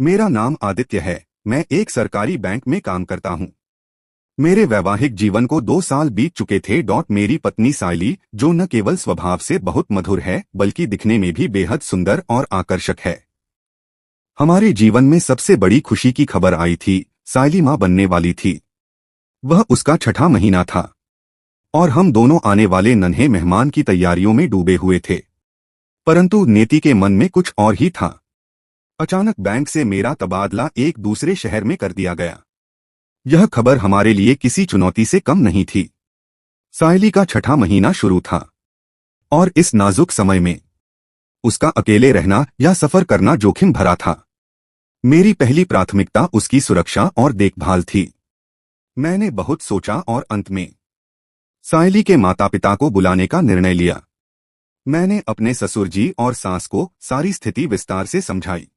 मेरा नाम आदित्य है। मैं एक सरकारी बैंक में काम करता हूँ। मेरे वैवाहिक जीवन को 2 साल बीत चुके थे। मेरी पत्नी सायली, जो न केवल स्वभाव से बहुत मधुर है बल्कि दिखने में भी बेहद सुंदर और आकर्षक है। हमारे जीवन में सबसे बड़ी खुशी की खबर आई थी। सायली मां बनने वाली थी। वह उसका छठा महीना था और हम दोनों आने वाले नन्हे मेहमान की तैयारियों में डूबे हुए थे। परंतु नियति के मन में कुछ और ही था। अचानक बैंक से मेरा तबादला एक दूसरे शहर में कर दिया गया। यह खबर हमारे लिए किसी चुनौती से कम नहीं थी। सायली का छठा महीना शुरू था और इस नाजुक समय में उसका अकेले रहना या सफर करना जोखिम भरा था। मेरी पहली प्राथमिकता उसकी सुरक्षा और देखभाल थी। मैंने बहुत सोचा और अंत में सायली के माता पिता को बुलाने का निर्णय लिया। मैंने अपने ससुर जी और सास को सारी स्थिति विस्तार से समझाई।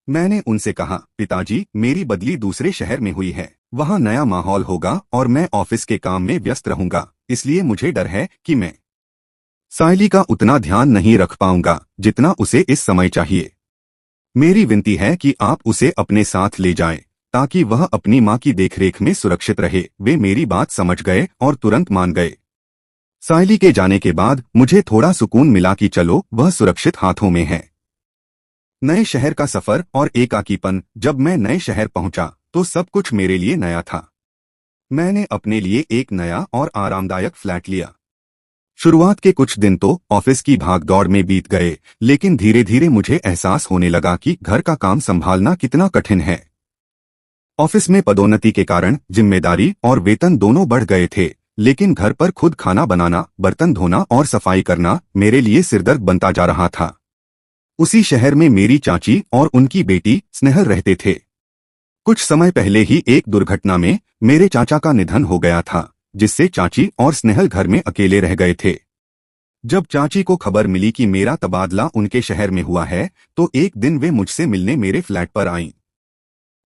मैंने उनसे कहा, पिताजी, मेरी बदली दूसरे शहर में हुई है। वहाँ नया माहौल होगा और मैं ऑफिस के काम में व्यस्त रहूंगा, इसलिए मुझे डर है कि मैं सायली का उतना ध्यान नहीं रख पाऊंगा जितना उसे इस समय चाहिए। मेरी विनती है कि आप उसे अपने साथ ले जाएं, ताकि वह अपनी मां की देखरेख में सुरक्षित रहे। वे मेरी बात समझ गए और तुरंत मान गए। सायली के जाने के बाद मुझे थोड़ा सुकून मिला कि चलो, वह सुरक्षित हाथों में है। नए शहर का सफर और एकाकीपन। जब मैं नए शहर पहुंचा तो सब कुछ मेरे लिए नया था। मैंने अपने लिए एक नया और आरामदायक फ्लैट लिया। शुरुआत के कुछ दिन तो ऑफिस की भागदौड़ में बीत गए, लेकिन धीरे धीरे मुझे एहसास होने लगा कि घर का काम संभालना कितना कठिन है। ऑफिस में पदोन्नति के कारण जिम्मेदारी और वेतन दोनों बढ़ गए थे, लेकिन घर पर खुद खाना बनाना, बर्तन धोना और सफाई करना मेरे लिए सिरदर्द बनता जा रहा था। उसी शहर में मेरी चाची और उनकी बेटी स्नेहल रहते थे। कुछ समय पहले ही एक दुर्घटना में मेरे चाचा का निधन हो गया था, जिससे चाची और स्नेहल घर में अकेले रह गए थे। जब चाची को खबर मिली कि मेरा तबादला उनके शहर में हुआ है, तो एक दिन वे मुझसे मिलने मेरे फ्लैट पर आईं।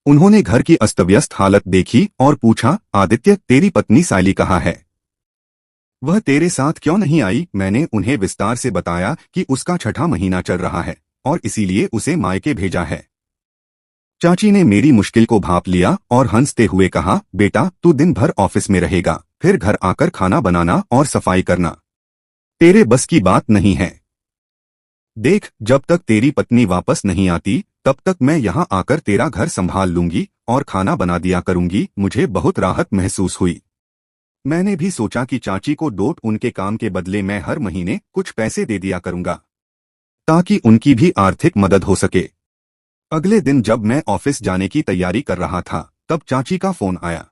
उन्होंने घर की अस्तव्यस्त हालत देखी और पूछा, आदित्य, तेरी पत्नी सायली कहाँ है? वह तेरे साथ क्यों नहीं आई? मैंने उन्हें विस्तार से बताया कि उसका छठा महीना चल रहा है और इसीलिए उसे मायके भेजा है। चाची ने मेरी मुश्किल को भांप लिया और हंसते हुए कहा, बेटा, तू दिन भर ऑफिस में रहेगा, फिर घर आकर खाना बनाना और सफाई करना तेरे बस की बात नहीं है। देख, जब तक तेरी पत्नी वापस नहीं आती तब तक मैं यहाँ आकर तेरा घर संभाल लूंगी और खाना बना दिया करूंगी। मुझे बहुत राहत महसूस हुई। मैंने भी सोचा कि चाची को उनके काम के बदले मैं हर महीने कुछ पैसे दे दिया करूंगा, ताकि उनकी भी आर्थिक मदद हो सके। अगले दिन जब मैं ऑफिस जाने की तैयारी कर रहा था, तब चाची का फोन आया।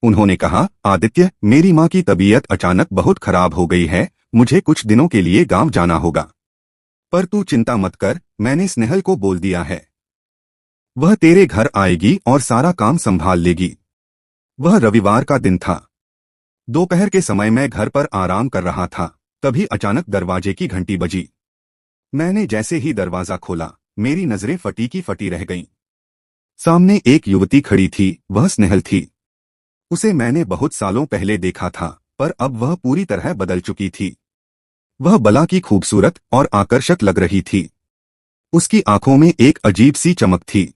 उन्होंने कहा, आदित्य, मेरी माँ की तबीयत अचानक बहुत खराब हो गई है। मुझे कुछ दिनों के लिए गांव जाना होगा, पर तू चिंता मत कर, मैंने स्नेहल को बोल दिया है। वह तेरे घर आएगी और सारा काम संभाल लेगी। वह रविवार का दिन था। दोपहर के समय मैं घर पर आराम कर रहा था, तभी अचानक दरवाजे की घंटी बजी। मैंने जैसे ही दरवाजा खोला, मेरी नजरें फटी की फटी रह गईं। सामने एक युवती खड़ी थी। वह स्नेहल थी। उसे मैंने बहुत सालों पहले देखा था, पर अब वह पूरी तरह बदल चुकी थी। वह बला की खूबसूरत और आकर्षक लग रही थी। उसकी आंखों में एक अजीब सी चमक थी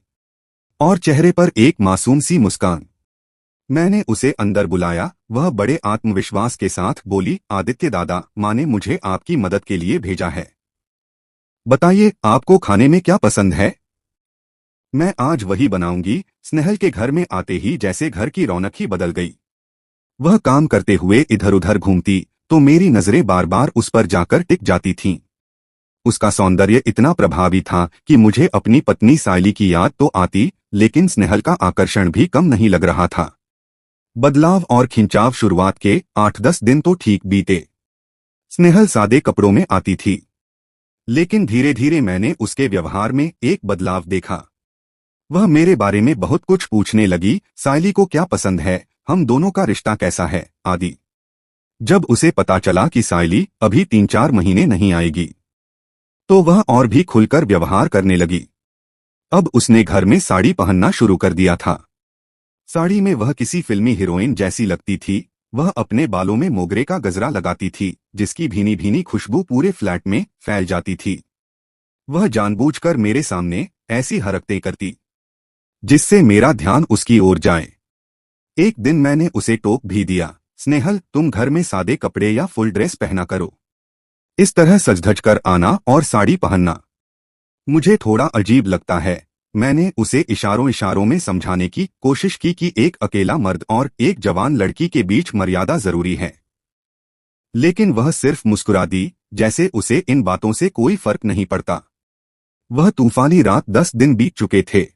और चेहरे पर एक मासूम सी मुस्कान। मैंने उसे अंदर बुलाया। वह बड़े आत्मविश्वास के साथ बोली, आदित्य दादा, माँ ने मुझे आपकी मदद के लिए भेजा है। बताइए, आपको खाने में क्या पसंद है? मैं आज वही बनाऊंगी। स्नेहल के घर में आते ही जैसे घर की रौनक ही बदल गई। वह काम करते हुए इधर उधर घूमती तो मेरी नजरें बार बार उस पर जाकर टिक जाती थीं। उसका सौंदर्य इतना प्रभावी था कि मुझे अपनी पत्नी सायली की याद तो आती, लेकिन स्नेहल का आकर्षण भी कम नहीं लग रहा था। बदलाव और खिंचाव। शुरुआत के 8-10 दिन तो ठीक बीते। स्नेहल सादे कपड़ों में आती थी, लेकिन धीरे धीरे मैंने उसके व्यवहार में एक बदलाव देखा। वह मेरे बारे में बहुत कुछ पूछने लगी। सायली को क्या पसंद है, हम दोनों का रिश्ता कैसा है, आदि। जब उसे पता चला कि सायली अभी 3-4 महीने नहीं आएगी, तो वह और भी खुलकर व्यवहार करने लगी। अब उसने घर में साड़ी पहनना शुरू कर दिया था। साड़ी में वह किसी फिल्मी हीरोइन जैसी लगती थी। वह अपने बालों में मोगरे का गजरा लगाती थी, जिसकी भीनी भीनी खुशबू पूरे फ्लैट में फैल जाती थी। वह जानबूझकर मेरे सामने ऐसी हरकतें करती जिससे मेरा ध्यान उसकी ओर जाए। एक दिन मैंने उसे टोक भी दिया, स्नेहल तुम घर में सादे कपड़े या फुल ड्रेस पहना करो। इस तरह सज-धज कर आना और साड़ी पहनना मुझे थोड़ा अजीब लगता है। मैंने उसे इशारों इशारों में समझाने की कोशिश की कि एक अकेला मर्द और एक जवान लड़की के बीच मर्यादा जरूरी है, लेकिन वह सिर्फ मुस्कुरा दी, जैसे उसे इन बातों से कोई फर्क नहीं पड़ता। वह तूफानी रात 10 दिन बीत चुके थे।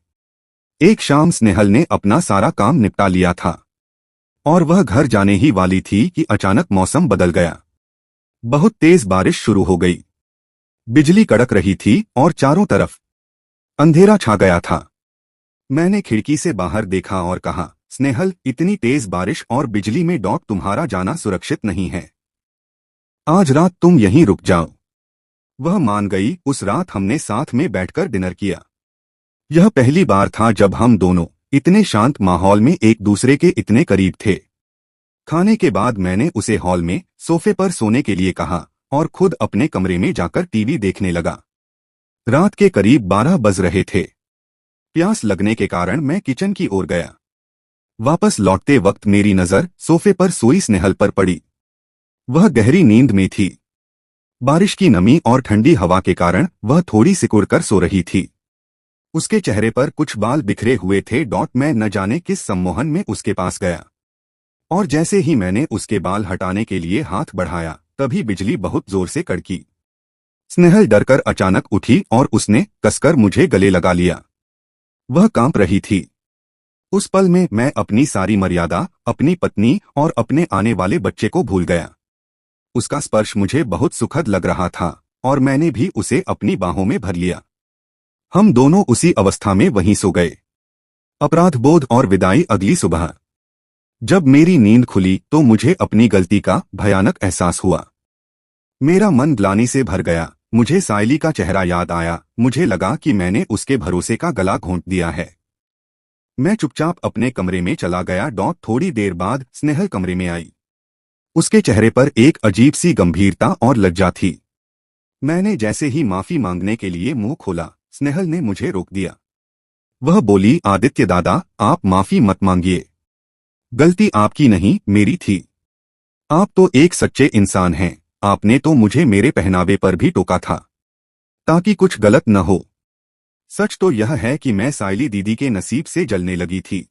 एक शाम स्नेहल ने अपना सारा काम निपटा लिया था और वह घर जाने ही वाली थी कि अचानक मौसम बदल गया। बहुत तेज बारिश शुरू हो गई। बिजली कड़क रही थी और चारों तरफ अंधेरा छा गया था। मैंने खिड़की से बाहर देखा और कहा, स्नेहल इतनी तेज बारिश और बिजली में तुम्हारा जाना सुरक्षित नहीं है। आज रात तुम यहीं रुक जाओ। वह मान गई। उस रात हमने साथ में बैठकर डिनर किया। यह पहली बार था जब हम दोनों इतने शांत माहौल में एक दूसरे के इतने करीब थे। खाने के बाद मैंने उसे हॉल में सोफे पर सोने के लिए कहा और खुद अपने कमरे में जाकर टीवी देखने लगा। रात के करीब 12 बज रहे थे। प्यास लगने के कारण मैं किचन की ओर गया। वापस लौटते वक्त मेरी नजर सोफे पर सोई स्नेहल पर पड़ी। वह गहरी नींद में थी। बारिश की नमी और ठंडी हवा के कारण वह थोड़ी सिकुड़ कर सो रही थी। उसके चेहरे पर कुछ बाल बिखरे हुए थे। मैं न जाने किस सम्मोहन में उसके पास गया और जैसे ही मैंने उसके बाल हटाने के लिए हाथ बढ़ाया, तभी बिजली बहुत जोर से कड़की। स्नेहल डरकर अचानक उठी और उसने कसकर मुझे गले लगा लिया। वह कांप रही थी। उस पल में मैं अपनी सारी मर्यादा, अपनी पत्नी और अपने आने वाले बच्चे को भूल गया। उसका स्पर्श मुझे बहुत सुखद लग रहा था और मैंने भी उसे अपनी बाहों में भर लिया। हम दोनों उसी अवस्था में वहीं सो गए। अपराधबोध और विदाई। अगली सुबह जब मेरी नींद खुली तो मुझे अपनी गलती का भयानक एहसास हुआ। मेरा मन ग्लानि से भर गया। मुझे सायली का चेहरा याद आया। मुझे लगा कि मैंने उसके भरोसे का गला घोंट दिया है। मैं चुपचाप अपने कमरे में चला गया। थोड़ी देर बाद स्नेहल कमरे में आई। उसके चेहरे पर एक अजीब सी गंभीरता और लज्जा थी। मैंने जैसे ही माफी मांगने के लिए मुंह खोला, स्नेहल ने मुझे रोक दिया। वह बोली, आदित्य दादा, आप माफी मत मांगिए। गलती आपकी नहीं, मेरी थी। आप तो एक सच्चे इंसान हैं। आपने तो मुझे मेरे पहनावे पर भी टोका था ताकि कुछ गलत न हो। सच तो यह है कि मैं सायली दीदी के नसीब से जलने लगी थी।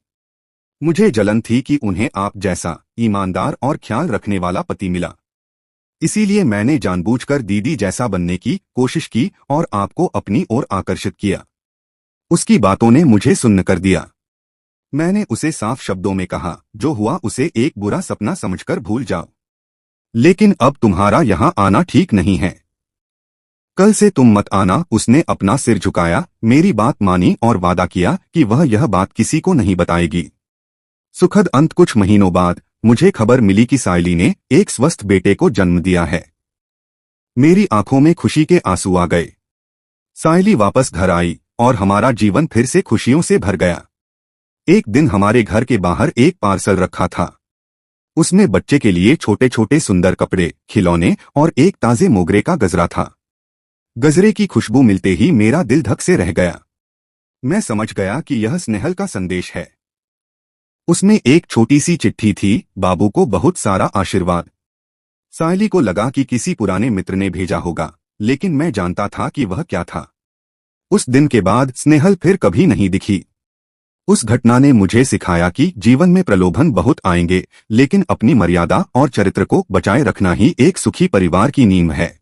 मुझे जलन थी कि उन्हें आप जैसा ईमानदार और ख्याल रखने वाला पति मिला। इसीलिए मैंने जानबूझकर दीदी जैसा बनने की कोशिश की और आपको अपनी ओर आकर्षित किया। उसकी बातों ने मुझे सुन्न कर दिया। मैंने उसे साफ शब्दों में कहा, जो हुआ उसे एक बुरा सपना समझकर भूल जाओ। लेकिन अब तुम्हारा यहाँ आना ठीक नहीं है। कल से तुम मत आना। उसने अपना सिर झुकाया, मेरी बात मानी और वादा किया कि वह यह बात किसी को नहीं बताएगी। सुखद अंत। कुछ महीनों बाद मुझे खबर मिली कि सायली ने एक स्वस्थ बेटे को जन्म दिया है। मेरी आंखों में खुशी के आंसू आ गए। सायली वापस घर आई और हमारा जीवन फिर से खुशियों से भर गया। एक दिन हमारे घर के बाहर एक पार्सल रखा था। उसमें बच्चे के लिए छोटे छोटे सुंदर कपड़े, खिलौने और एक ताजे मोगरे का गजरा था। गजरे की खुशबू मिलते ही मेरा दिल धक से रह गया। मैं समझ गया कि यह स्नेहल का संदेश है। उसमें एक छोटी सी चिट्ठी थी, बाबू को बहुत सारा आशीर्वाद। सायली को लगा कि किसी पुराने मित्र ने भेजा होगा, लेकिन मैं जानता था कि वह क्या था। उस दिन के बाद स्नेहल फिर कभी नहीं दिखी। उस घटना ने मुझे सिखाया कि जीवन में प्रलोभन बहुत आएंगे, लेकिन अपनी मर्यादा और चरित्र को बचाए रखना ही एक सुखी परिवार की नींव है।